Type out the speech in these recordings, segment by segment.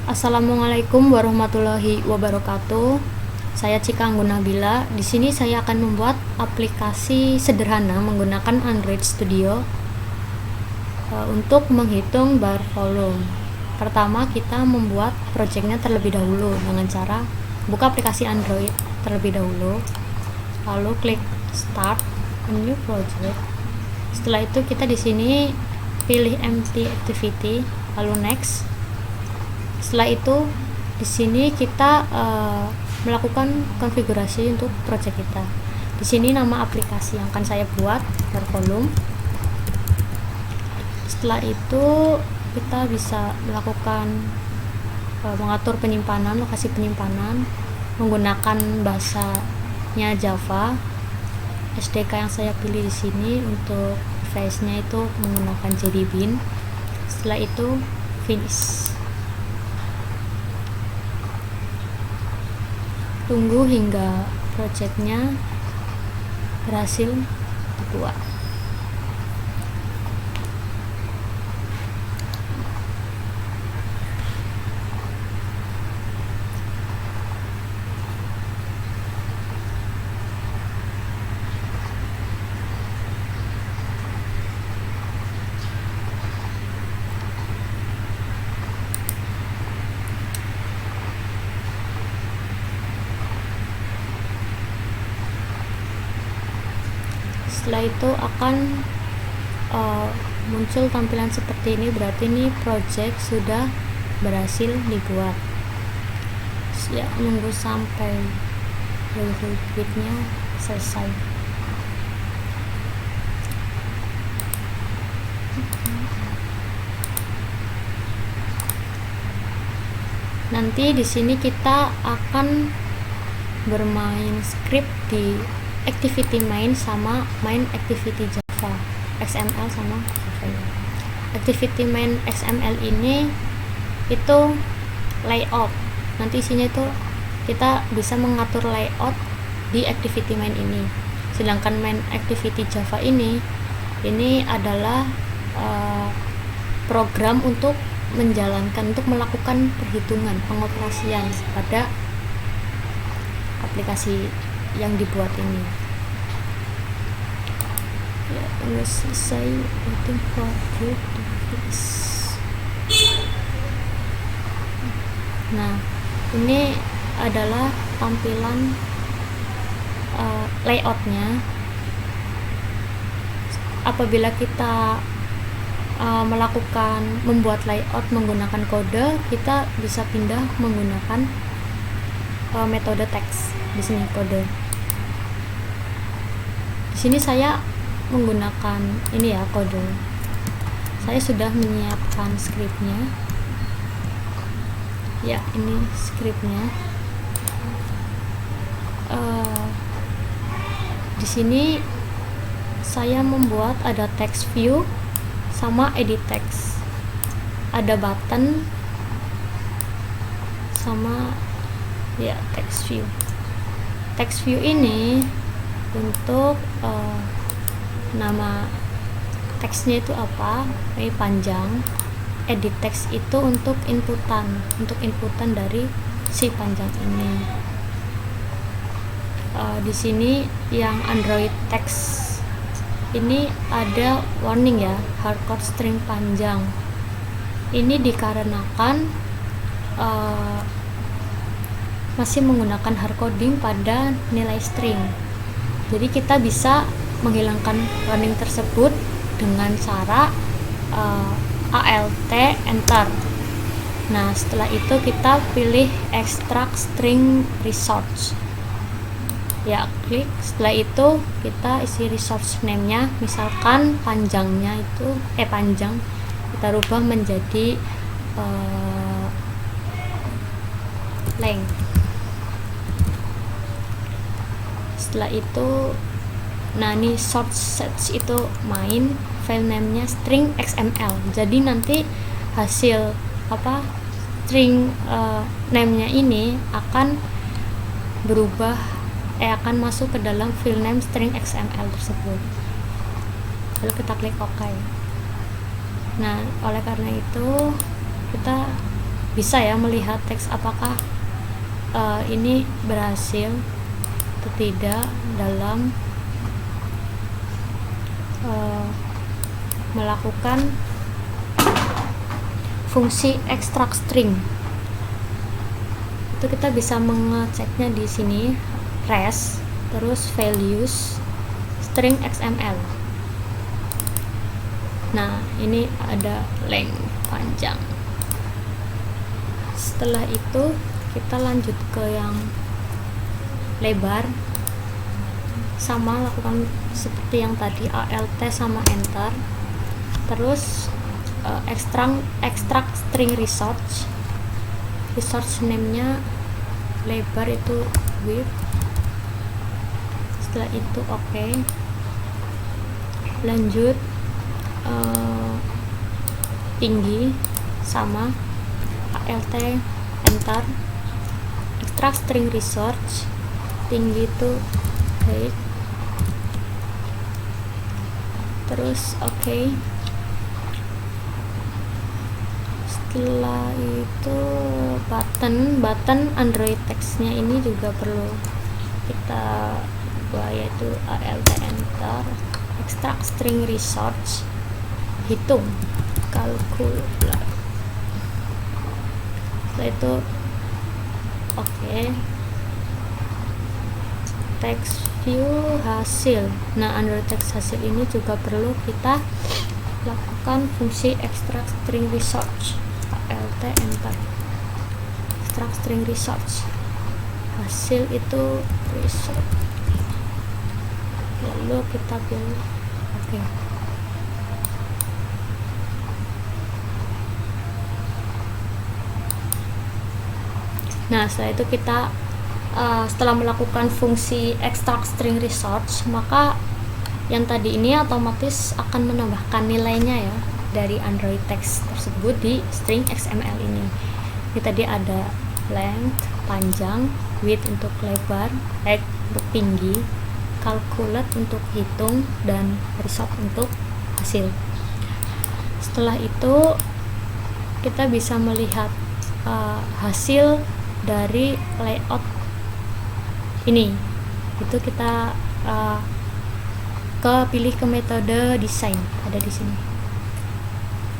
Assalamualaikum warahmatullahi wabarakatuh. Saya Cika Anggun Nabila. Di sini saya akan membuat aplikasi sederhana menggunakan Android Studio untuk menghitung bar volume. Pertama, kita membuat projectnya terlebih dahulu dengan cara buka aplikasi Android terlebih dahulu, lalu klik Start a New Project. Setelah itu kita di sini pilih Empty Activity, lalu Next. Setelah itu di sini kita melakukan konfigurasi untuk project kita. Di sini nama aplikasi yang akan saya buat bar volume. Setelah itu kita bisa melakukan mengatur penyimpanan, lokasi penyimpanan menggunakan bahasanya Java. SDK yang saya pilih di sini untuk device-nya itu menggunakan JDBeans. Setelah itu finish. Tunggu hingga projectnya berhasil dibuat. Setelah itu akan muncul tampilan seperti ini, berarti ini project sudah berhasil dibuat. Ya, nunggu sampai bitnya selesai. Nanti di sini kita akan bermain script di activity main sama main activity Java XML sama Java. Activity main XML ini itu layout. Nanti isinya itu kita bisa mengatur layout di activity main ini. Sedangkan main activity Java ini adalah program untuk menjalankan, untuk melakukan perhitungan, pengoperasian pada aplikasi yang dibuat ini. Ya, udah selesai. Waiting for it to finish. Nah, ini adalah tampilan layoutnya. Apabila kita membuat layout menggunakan kode, kita bisa pindah menggunakan metode teks. Di sini kode. Di sini saya menggunakan ini ya, kode. Saya sudah menyiapkan scriptnya. Ya, ini scriptnya. Di sini saya membuat ada text view sama edit text. Ada button sama ya text view. Text view ini untuk nama teksnya itu apa, ini panjang. Edit text itu untuk inputan dari si panjang ini. Di sini yang Android text ini ada warning ya, hardcode string panjang. Ini dikarenakan masih menggunakan hardcoding pada nilai string. Jadi kita bisa menghilangkan warning tersebut dengan cara ALT enter. Nah, setelah itu kita pilih extract string resource. Ya, klik. Setelah itu kita isi resource name-nya, misalkan panjangnya itu panjang kita rubah menjadi length. Setelah itu, nah ini source set itu main, file name-nya string XML. Jadi nanti hasil string name-nya ini akan berubah, akan masuk ke dalam file name string XML tersebut. Lalu kita klik OK. Nah, oleh karena itu kita bisa ya melihat teks apakah ini berhasil atau tidak dalam melakukan fungsi extract string. Itu kita bisa mengeceknya di sini, res, terus values string XML. Nah, ini ada length panjang. Setelah itu kita lanjut ke yang lebar, sama lakukan seperti yang tadi, alt sama enter, terus extract string resource name nya lebar itu width. Setelah itu oke. Lanjut tinggi sama alt enter, extract string resource tinggi itu height, terus oke. Setelah itu button Android text-nya ini juga perlu kita buat, yaitu alt enter, extract string resource, hitung, kalkulasi. Setelah itu oke. Text view hasil. Nah, Android text hasil ini juga perlu kita lakukan fungsi extract string resource, alt enter, extract string resource, hasil itu result, lalu kita pilih oke. Nah, setelah itu kita setelah melakukan fungsi extract string resource, maka yang tadi ini otomatis akan menambahkan nilainya ya dari Android text tersebut di string XML ini. Ini tadi ada length panjang, width untuk lebar, height untuk tinggi, calculate untuk hitung, dan result untuk hasil. Setelah itu kita bisa melihat hasil dari layout ini. Itu kita pilih ke metode desain, ada di sini.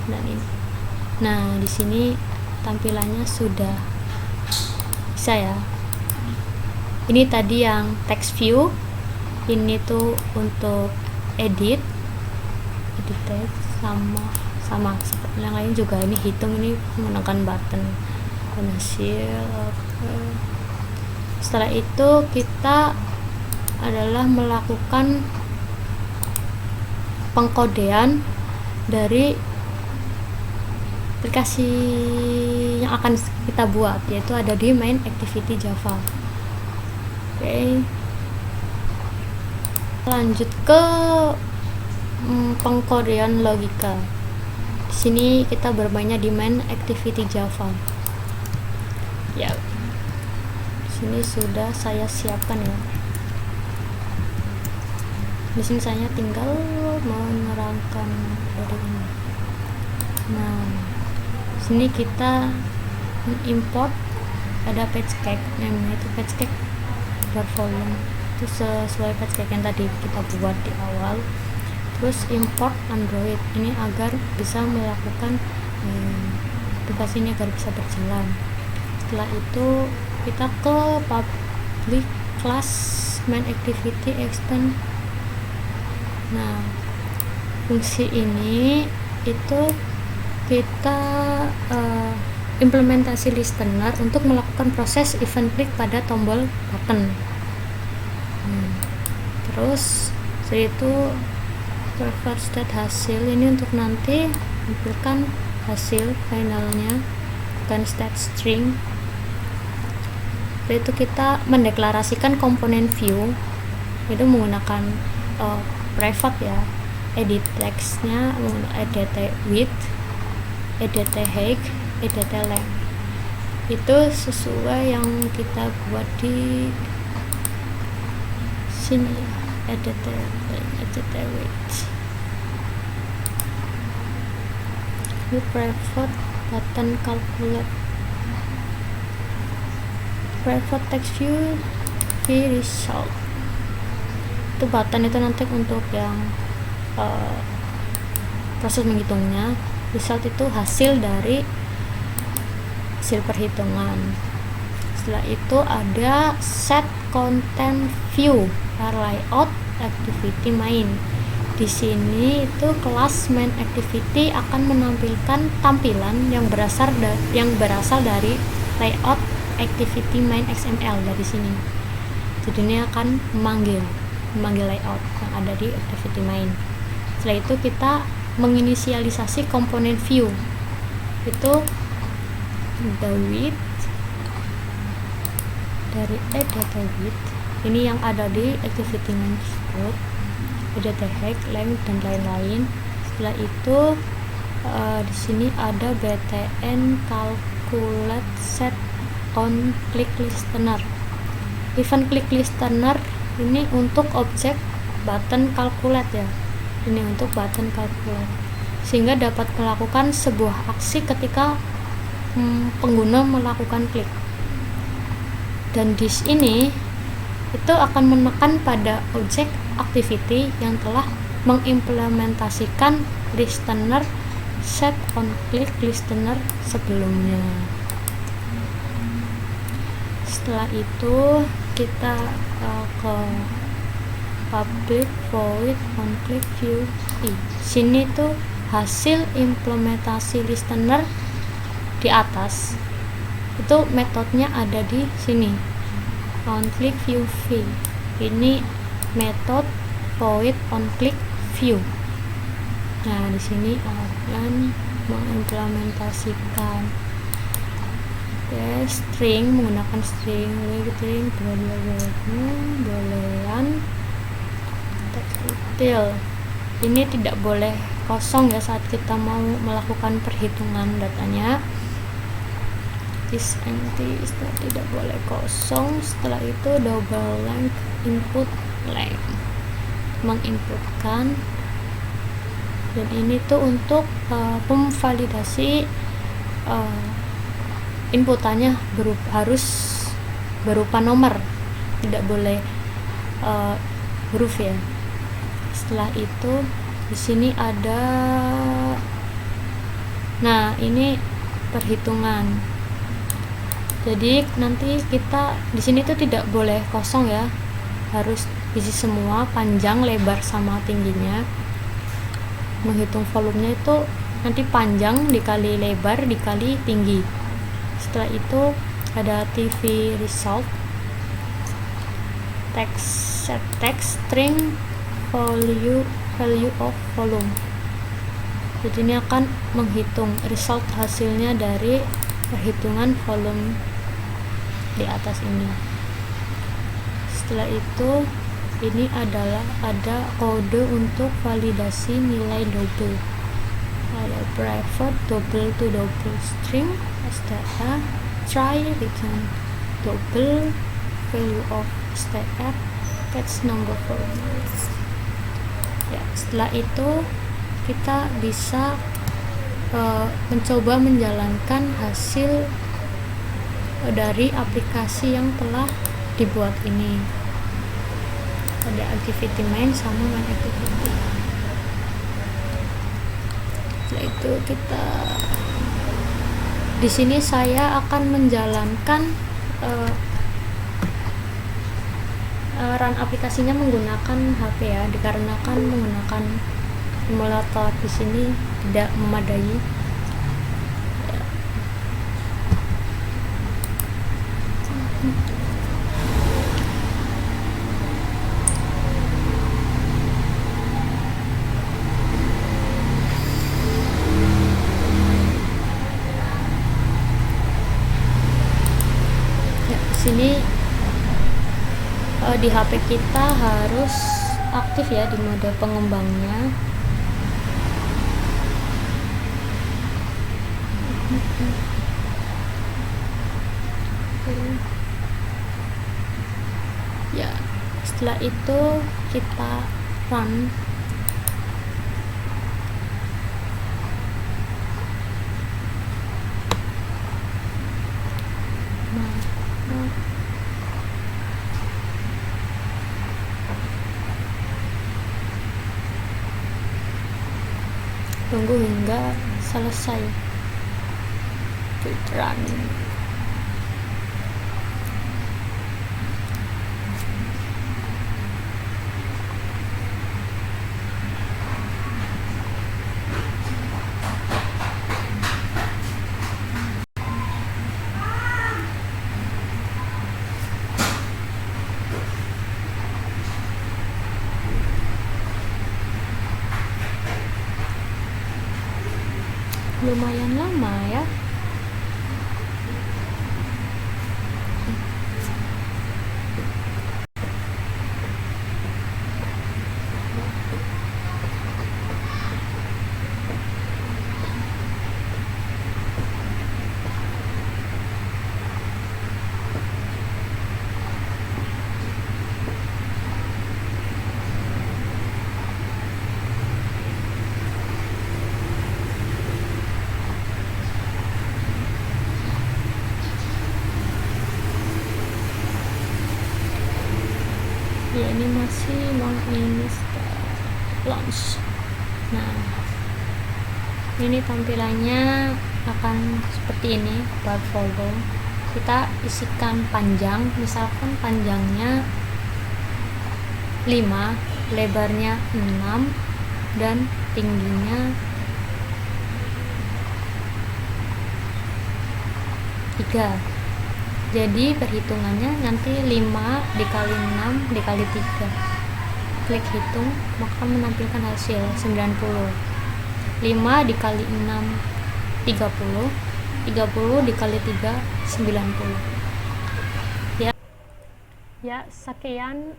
Dan ini. Nah, di sini tampilannya sudah bisa ya. Ini tadi yang text view. Ini tuh untuk edit text, sama seperti yang lain juga. Ini hitung, ini menggunakan button dan hasil. Setelah itu kita adalah melakukan pengkodean dari aplikasi yang akan kita buat, yaitu ada di main activity Java. Oke. Lanjut ke pengkodean logika. Di sini kita bermainnya di main activity Java. Ya. Di sini sudah saya siapkan ya. Di sini saya tinggal menerangkan dari ini. Nah, di sini kita import, ada page cake, namanya itu page cake volume, itu sesuai page cake yang tadi kita buat di awal. Terus import Android ini agar bisa melakukan aplikasi ini agar bisa berjalan. Setelah itu kita ke public class main activity extend. Nah, fungsi ini itu kita implementasi listener untuk melakukan proses event click pada tombol button. Terus setelah itu preferred state hasil ini untuk nanti tampilkan hasil finalnya, bukan state string. Setelah itu kita mendeklarasikan komponen view itu menggunakan private ya, edit textnya, edit width, edit height, edit length. Itu sesuai yang kita buat di sini, edit width. Ini private button calculate. private text view result. Itu button itu nanti untuk yang proses menghitungnya. Result itu hasil dari hasil perhitungan. Setelah itu ada set content view layout activity main. Di sini itu kelas main activity akan menampilkan tampilan yang berasal dari layout activity main XML dari sini. Jadi ini akan memanggil layout yang ada di activity main. Setelah itu kita menginisialisasi komponen view. Itu the width dari data width ini yang ada di activity main tersebut, data height, length dan lain-lain. Setelah itu di sini ada btn calculate set on click listener. Event click listener ini untuk objek button calculate ya. Ini untuk button calculate, sehingga dapat melakukan sebuah aksi ketika pengguna melakukan klik. Dan di sini itu akan menekan pada objek activity yang telah mengimplementasikan listener set on click listener sebelumnya. Setelah itu kita ke public void on click view. Sini tuh hasil implementasi listener di atas. Itu metodenya ada di sini, on click view v. Ini metode void on click view. Nah di sini akan mengimplementasikan string, menggunakan string boolean text detail. Ini tidak boleh kosong ya saat kita mau melakukan perhitungan datanya. Is empty, tidak boleh kosong. Setelah itu double length input length, menginputkan. Dan ini tuh untuk pemvalidasi inputannya harus berupa nomor, tidak boleh huruf ya. Setelah itu di sini ada, nah ini perhitungan. Jadi nanti kita di sini tuh tidak boleh kosong ya, harus isi semua, panjang, lebar sama tingginya. Menghitung volumenya itu nanti panjang dikali lebar dikali tinggi. Setelah itu ada TV result, set text string value of volume. Jadi ini akan menghitung result hasilnya dari perhitungan volume di atas ini. Setelah itu ini adalah ada kode untuk validasi nilai double. Ada private double to double string str try return double value of str catch number volume. Ya, setelah itu kita bisa mencoba menjalankan hasil dari aplikasi yang telah dibuat ini. Ada activity main sama main activity. Setelah itu kita di sini saya akan menjalankan run aplikasinya menggunakan HP ya, dikarenakan menggunakan emulator di sini tidak memadai. Sini di HP kita harus aktif ya di mode pengembangnya. Ya, setelah itu kita run. Nah, Tunggu hingga selesai tweet running. Lumayan lama ya. Ya, ini masih mau ini launch. Nah, ini tampilannya akan seperti ini. Bar folder kita isikan panjang, misalkan panjangnya 5, lebarnya 6, dan tingginya 3. Jadi perhitungannya nanti 5 dikali 6 dikali 3. Klik hitung, maka menampilkan hasil 90. 5 dikali 6 30, 30 dikali 3 90. Ya, sekian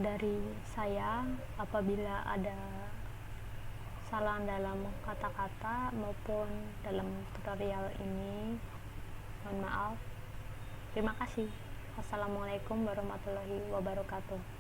dari saya. Apabila ada salah dalam kata-kata maupun dalam tutorial ini, mohon maaf. Terima kasih. Wassalamualaikum warahmatullahi wabarakatuh.